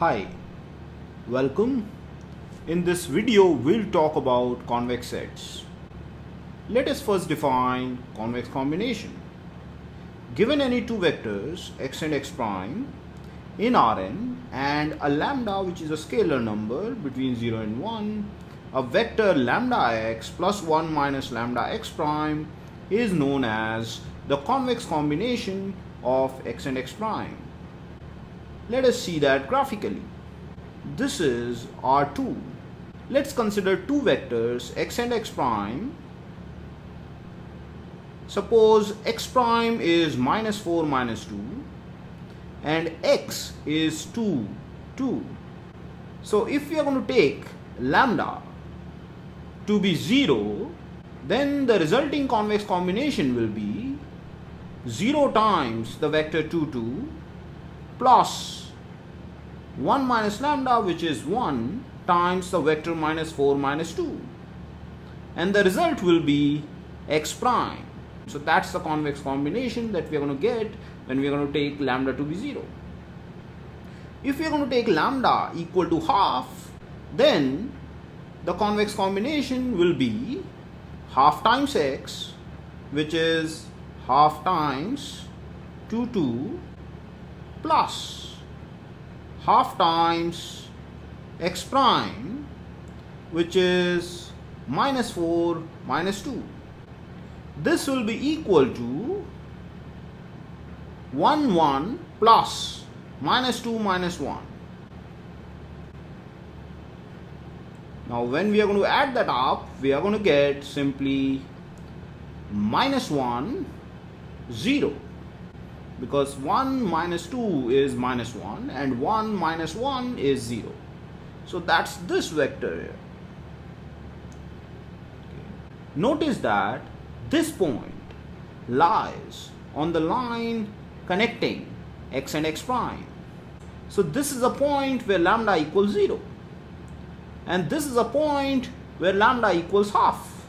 Hi, welcome. In this video, we'll talk about convex sets. Let us first define convex combination. Given any two vectors x and x prime in Rn and a lambda which is a scalar number between 0 and 1, a vector lambda x plus 1 minus lambda x prime is known as the convex combination of x and x prime. Let us see that graphically. This is R2. Let's consider two vectors x and x prime. Suppose x prime is minus 4 minus 2 and x is 2, 2. So if we are going to take lambda to be 0, then the resulting convex combination will be 0 times the vector 2, 2 plus 1 minus lambda, which is 1, times the vector minus 4 minus 2. And the result will be x prime. So that's the convex combination that we are going to get when we are going to take lambda to be 0. If we are going to take lambda equal to half, then the convex combination will be half times x, which is half times 2, 2 plus half times x prime, which is minus 4 minus 2. This will be equal to 1, 1 plus minus 2 minus 1. Now when we are going to add that up, we are going to get simply minus 1, 0. Because 1 minus 2 is minus 1 and 1 minus 1 is 0. So that's this vector here. Notice that this point lies on the line connecting x and x prime. So this is a point where lambda equals 0. And this is a point where lambda equals half.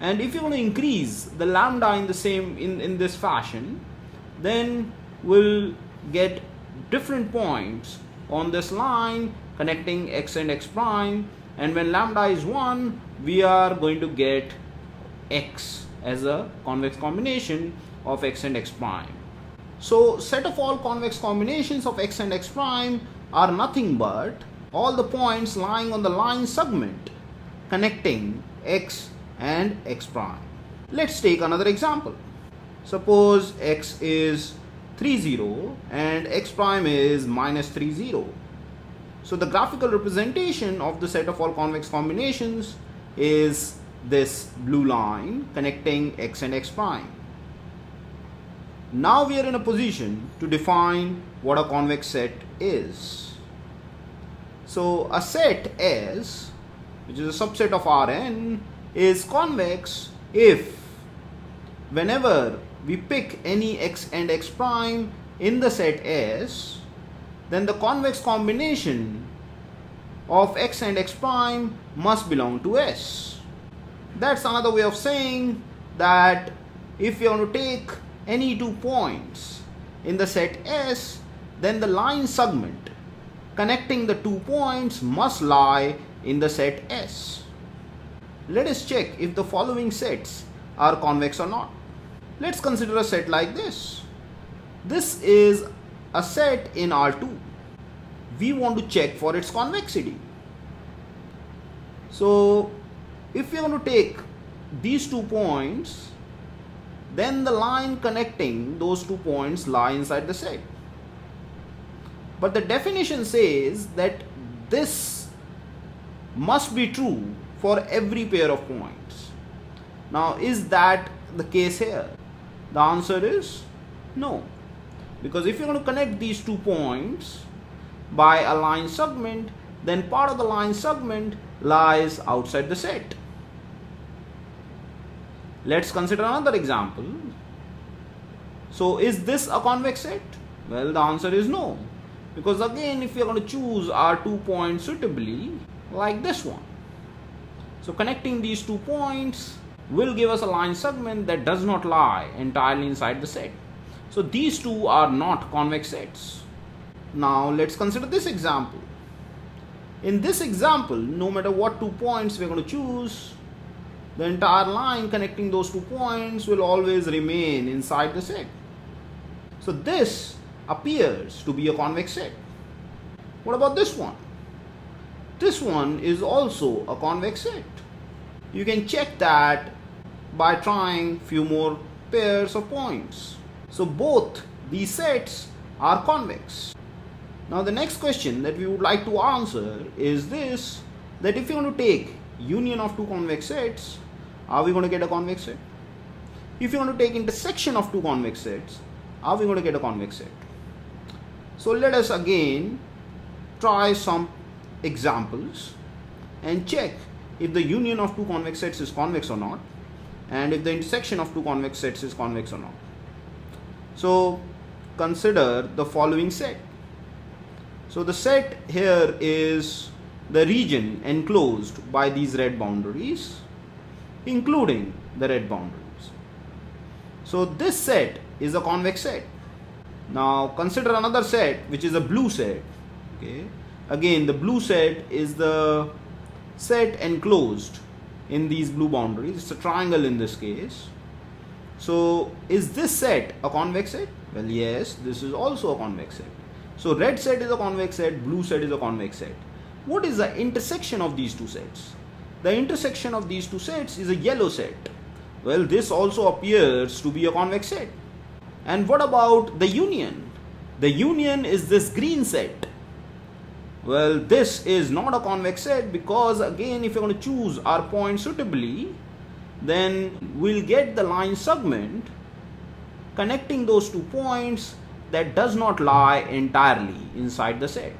And if you're going to increase the lambda in the same in this fashion, then we'll get different points on this line connecting x and x prime, and when lambda is 1, we are going to get x as a convex combination of x and x prime. So set of all convex combinations of x and x prime are nothing but all the points lying on the line segment connecting x and x prime. Let's take another example. Suppose x is 3, 0 and x prime is minus 3, 0. So the graphical representation of the set of all convex combinations is this blue line connecting x and x prime. Now we are in a position to define what a convex set is. So a set S, which is a subset of Rn, is convex if whenever we pick any x and x prime in the set S, then the convex combination of x and x prime must belong to S. That's another way of saying that if you want to take any 2 points in the set S, then the line segment connecting the 2 points must lie in the set S. Let us check if the following sets are convex or not. Let's consider a set like this. This is a set in R2. We want to check for its convexity. So if we are going to take these 2 points, then the line connecting those 2 points lie inside the set. But the definition says that this must be true for every pair of points. Now is that the case here? The answer is no. Because if you're going to connect these 2 points by a line segment, then part of the line segment lies outside the set. Let's consider another example. So is this a convex set? Well, the answer is no. Because again, if we are going to choose our 2 points suitably, like this one. So connecting these 2 points will give us a line segment that does not lie entirely inside the set. So these two are not convex sets. Now let's consider this example. In this example, no matter what 2 points we're going to choose, the entire line connecting those 2 points will always remain inside the set. So this appears to be a convex set. What about this one? This one is also a convex set. You can check that by trying few more pairs of points. So both these sets are convex. Now the next question that we would like to answer is this, that if you want to take union of 2 convex sets, are we going to get a convex set? If you want to take intersection of 2 convex sets, are we going to get a convex set? So let us again try some examples and check if the union of 2 convex sets is convex or not, and if the intersection of 2 convex sets is convex or not. So consider the following set. So the set here is the region enclosed by these red boundaries, including the red boundaries. So this set is a convex set. Now consider another set which is a blue set. Okay. Again, the blue set is the set enclosed in these blue boundaries. It's a triangle in this case. So is this set a convex set? Well, yes, this is also a convex set. So red set is a convex set, blue set is a convex set. What is the intersection of these two sets? The intersection of these two sets is a yellow set. Well, this also appears to be a convex set. And what about the union? The union is this green set. Well, this is not a convex set because again, if you're going to choose our point suitably, then we'll get the line segment connecting those 2 points that does not lie entirely inside the set.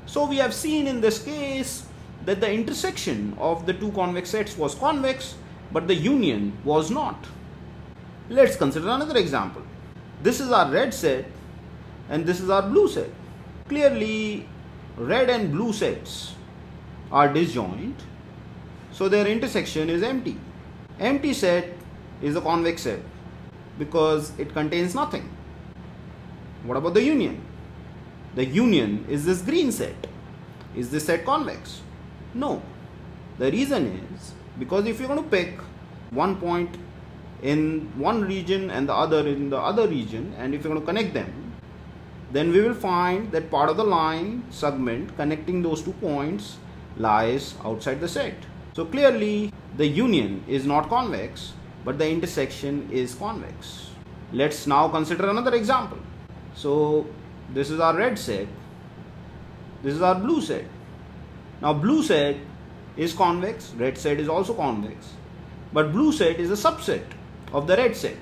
So we have seen in this case that the intersection of the 2 convex sets was convex, but the union was not. Let's consider another example. This is our red set and this is our blue set. Clearly, red and blue sets are disjoint, so their intersection is empty. Empty set is a convex set because it contains nothing. What about the union? The union is this green set. Is this set convex? No. The reason is because if you're going to pick one point in one region and the other in the other region, and if you're going to connect them, then we will find that part of the line segment connecting those 2 points lies outside the set. So clearly the union is not convex, but the intersection is convex. Let's now consider another example. So this is our red set, this is our blue set. Now blue set is convex, red set is also convex, but blue set is a subset of the red set.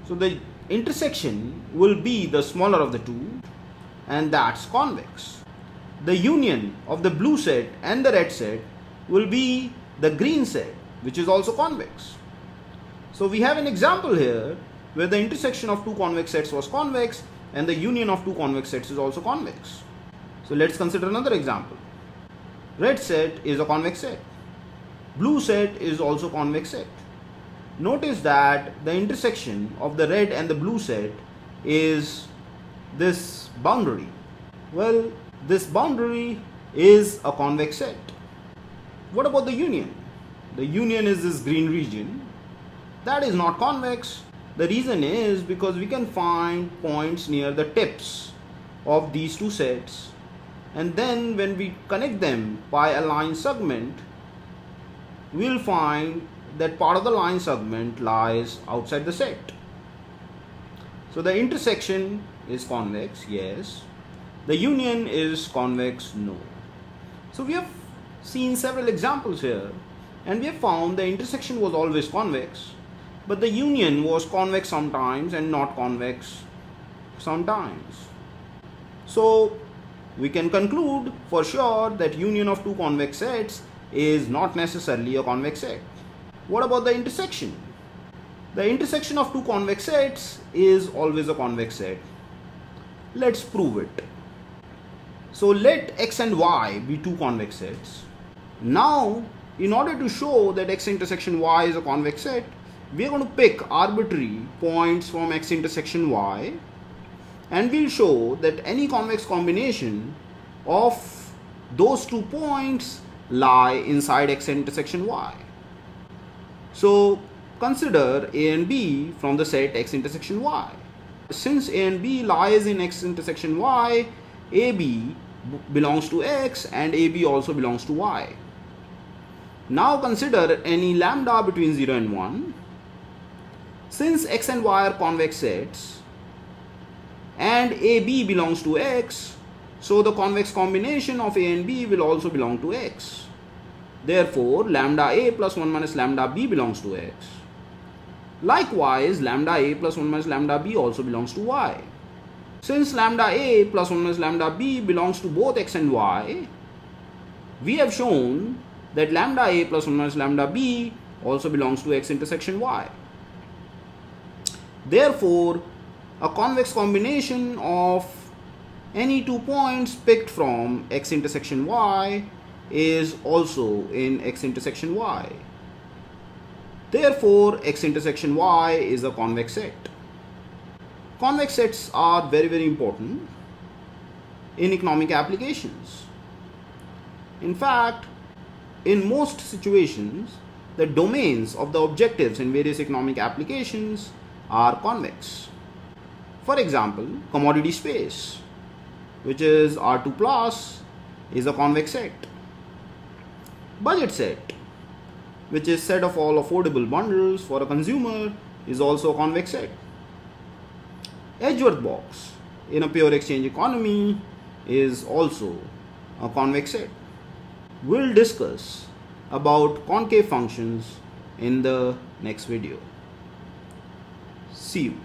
So the intersection will be the smaller of the two, and that's convex. The union of the blue set and the red set will be the green set, which is also convex. So we have an example here where the intersection of 2 convex sets was convex and the union of 2 convex sets is also convex. So let's consider another example. Red set is a convex set. Blue set is also convex set. Notice that the intersection of the red and the blue set is this boundary. Well, this boundary is a convex set. What about the union? The union is this green region. That is not convex. The reason is because we can find points near the tips of these 2 sets, and then when we connect them by a line segment, we'll find that part of the line segment lies outside the set. So the intersection is convex, yes. The union is convex, no. So we have seen several examples here, and we have found the intersection was always convex, but the union was convex sometimes and not convex sometimes. So we can conclude for sure that union of 2 convex sets is not necessarily a convex set. What about the intersection? The intersection of 2 convex sets is always a convex set. Let's prove it. So let x and y be 2 convex sets. Now, in order to show that x intersection y is a convex set, we are going to pick arbitrary points from x intersection y, and we'll show that any convex combination of those 2 points lie inside X intersection Y. So consider A and B from the set X intersection Y. Since A and B lies in X intersection Y, AB belongs to X and AB also belongs to Y. Now consider any lambda between 0 and 1. Since X and Y are convex sets and AB belongs to X, so the convex combination of A and B will also belong to X. Therefore, lambda A plus 1 minus lambda B belongs to X. Likewise, lambda A plus 1 minus lambda B also belongs to Y. Since lambda A plus 1 minus lambda B belongs to both X and Y, we have shown that lambda A plus 1 minus lambda B also belongs to X intersection Y. Therefore, a convex combination of any 2 points picked from X intersection Y is also in X intersection Y. Therefore, X intersection Y is a convex set. Convex sets are very important in economic applications. In fact, in most situations, the domains of the objectives in various economic applications are convex. For example, commodity space, which is R2 plus, is a convex set. Budget set, which is set of all affordable bundles for a consumer, is also a convex set. Edgeworth box in a pure exchange economy is also a convex set. We'll discuss about concave functions in the next video. See you.